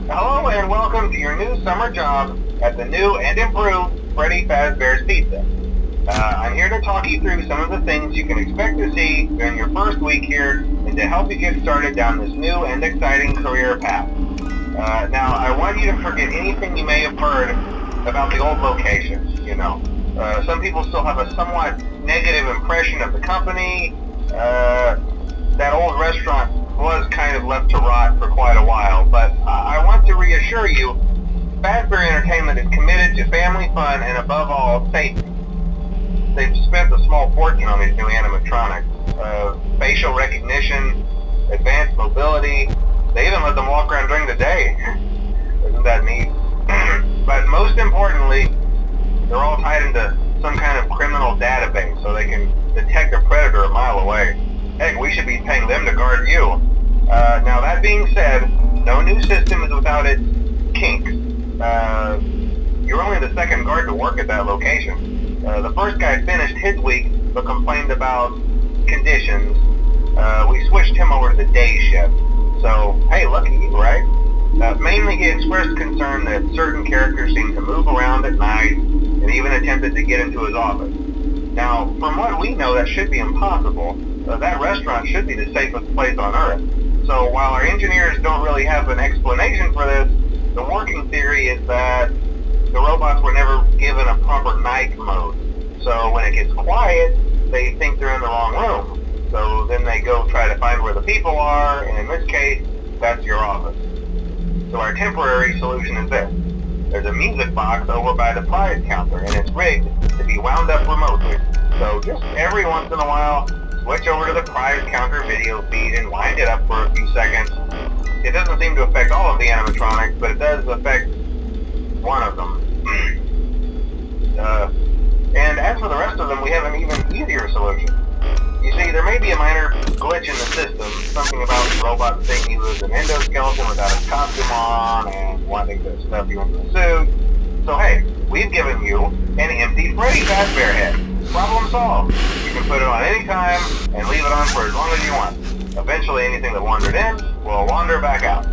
Hello and welcome to your new summer job at the new and improved Freddy Fazbear's Pizza. I'm here to talk you through some of the things you can expect to see during your first week here and to help you get started down this new and exciting career path. Now, I want you to forget anything you may have heard about the old location, you know. Some people still have a somewhat negative impression of the company. That old restaurant was kind of left to rot for quite a while, but I want to reassure you, Fazbear Entertainment is committed to family fun and above all, safety. They've spent a small fortune on these new animatronics. Facial recognition, advanced mobility, they even let them walk around during the day. Isn't that neat? But most importantly, they're all tied into some kind of criminal database so they can detect a predator a mile away. Heck, we should be paying them to guard you. Now that being said, no new system is without its kinks. You're only the second guard to work at that location. The first guy finished his week but complained about conditions. We switched him over to the day shift. So, hey, lucky you, right? Mainly he expressed concern that certain characters seemed to move around at night and even attempted to get into his office. Now, from what we know, that should be impossible. That restaurant should be the safest place on Earth. So while our engineers don't really have an explanation for this, the working theory is that the robots were never given a proper night mode. So when it gets quiet, they think they're in the wrong room. So then they go try to find where the people are, and in this case, that's your office. So our temporary solution is this. There's a music box over by the prize counter, and it's rigged to be wound up remotely. So just every once in a while, switch over to the prize counter video feed and wind it up for a few seconds. It doesn't seem to affect all of the animatronics, but it does affect one of them. And as for the rest of them, we have an even easier solution. You see, there may be a minor glitch in the system, something about the robot seeing you as an endoskeleton without a costume on and wanting to stuff you into the suit. So hey, we've given you an empty Freddy Fazbear head. Problem solved. You can put it on any time and leave it on for as long as you want. Eventually anything that wandered in will wander back out.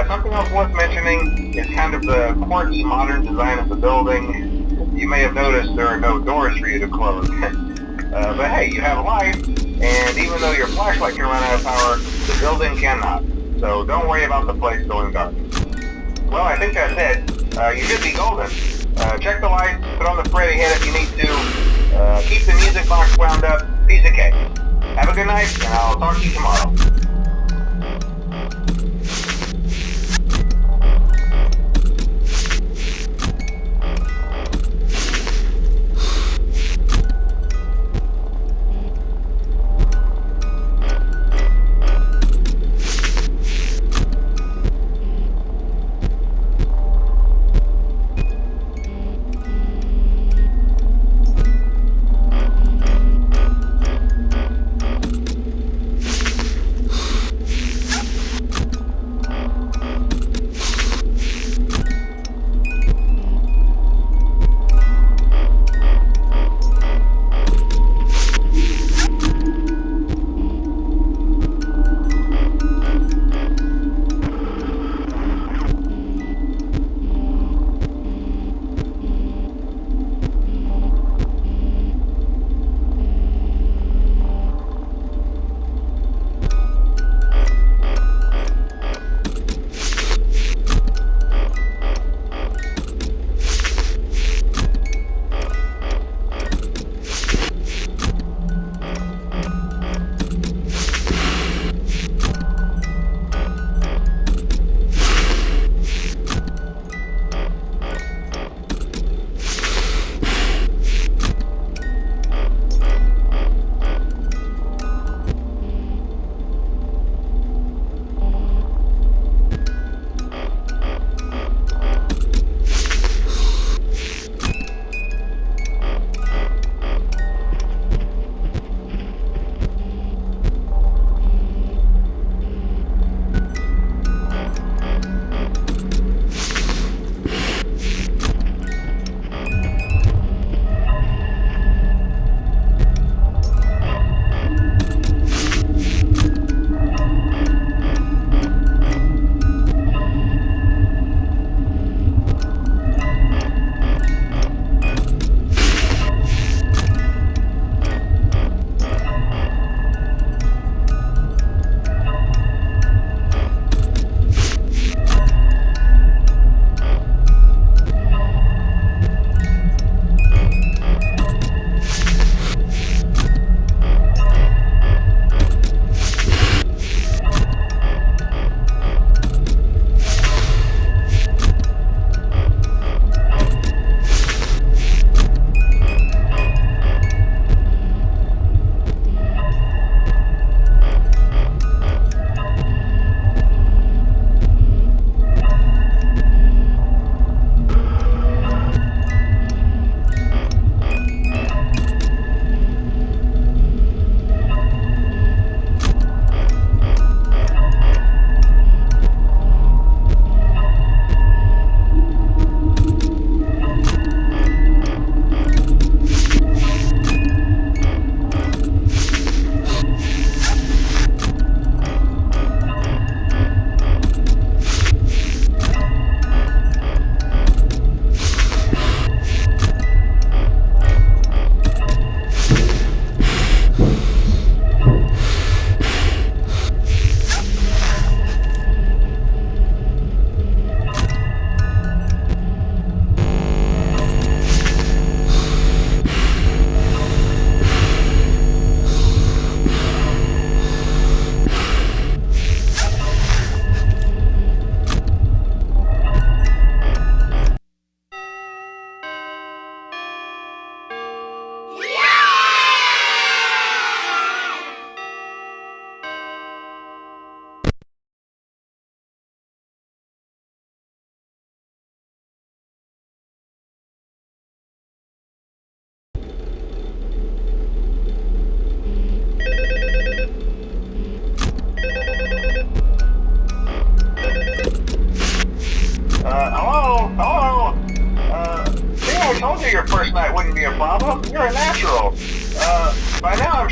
Something else worth mentioning is kind of the quirky modern design of the building. You may have noticed there are no doors for you to close. But hey, you have a light, and even though your flashlight can run out of power, the building cannot. So don't worry about the place going dark. Well, I think that's it. You should be golden. Check the lights, put on the Freddy head if you need to. Keep the music box wound up. Piece of cake. Have a good night, and I'll talk to you tomorrow.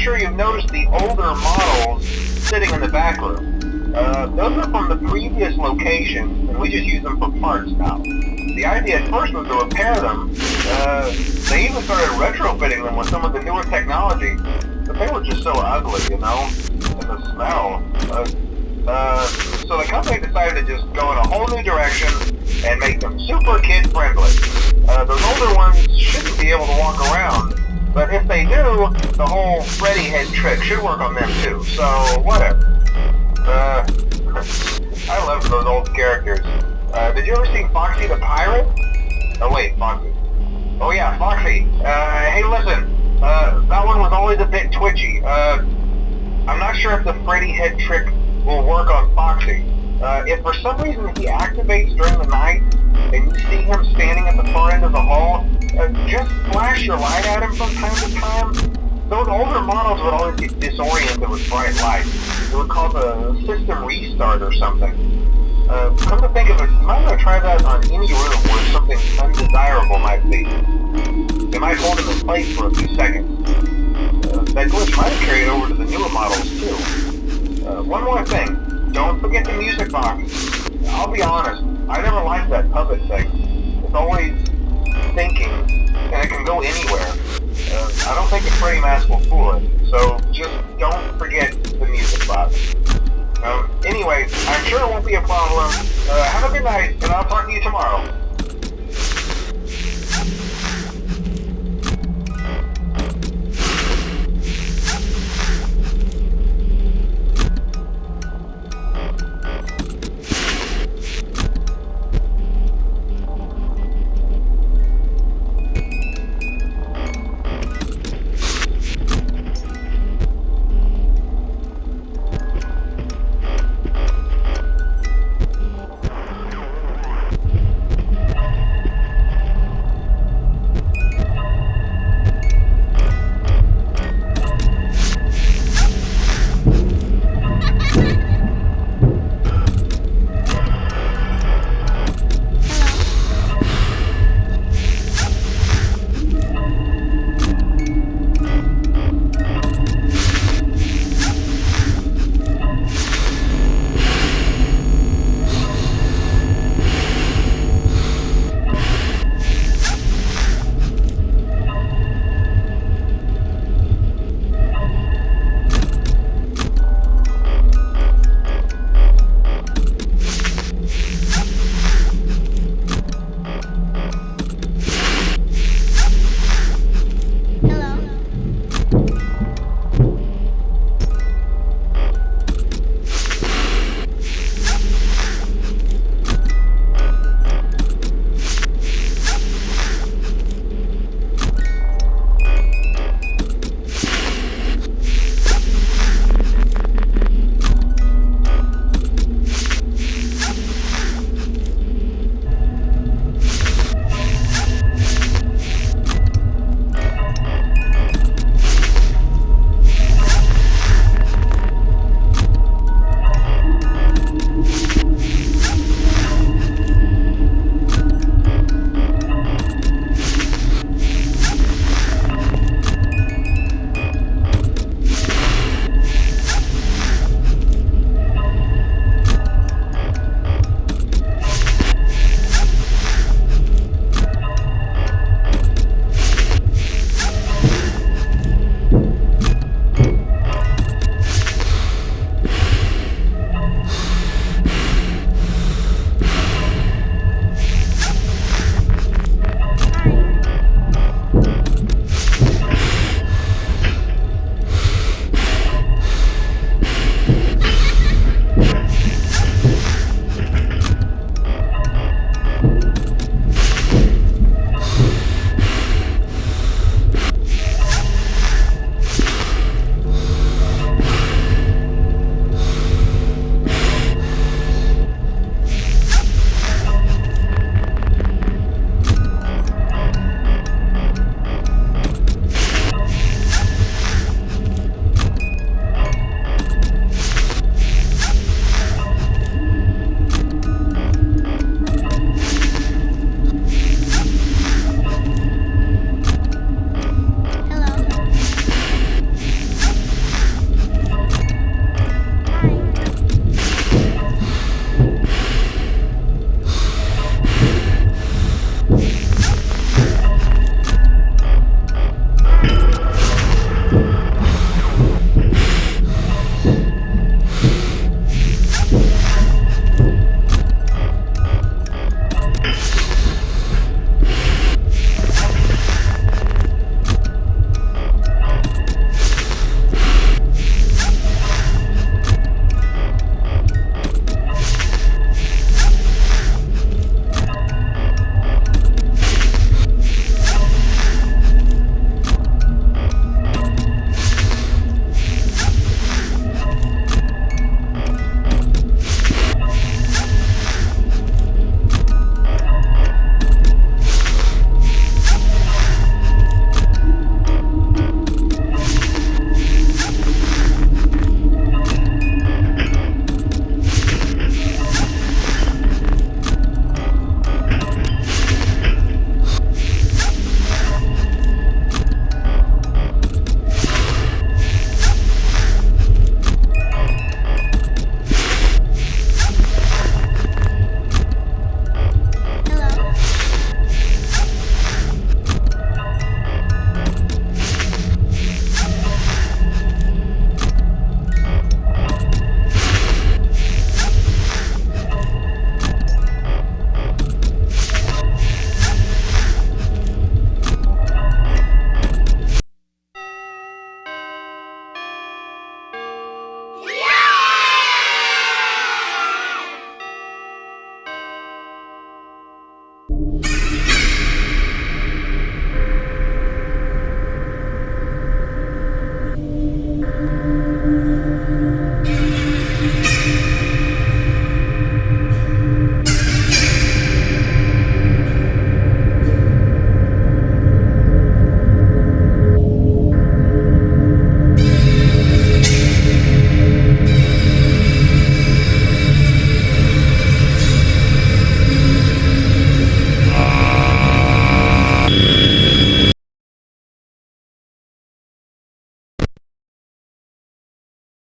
sure you've noticed the older models sitting in the back room. Those are from the previous location, and we just use them for parts now. The idea at first was to repair them. They even started retrofitting them with some of the newer technology, but they were just so ugly, you know, and the smell. So the company decided to just go in a whole new direction and make them super kid-friendly. Those older ones shouldn't be able to walk around, but if they do, the whole Freddy head trick should work on them too, so whatever. I love those old characters. Did you ever see Foxy the Pirate? Oh wait, Foxy. Oh yeah, Foxy. Hey listen, that one was always a bit twitchy. I'm not sure if the Freddy head trick will work on Foxy. If for some reason he activates during the night, and you see him standing at the far end of the hall, just flash your light at him from time to time. Those older models would always get disoriented with bright light. It would cause a system restart or something. Come to think of it, you might want to try that on any room where something undesirable might be. It might hold him in place for a few seconds. That glitch might have carried over to the newer models too. One more thing, don't forget the music box. I'll be honest, I never liked that puppet thing. It's always thinking, and it can go anywhere. I don't think a Freddy mask will fool it, so just don't forget the music box. Anyway, I'm sure it won't be a problem. Have a good night, and I'll talk to you tomorrow.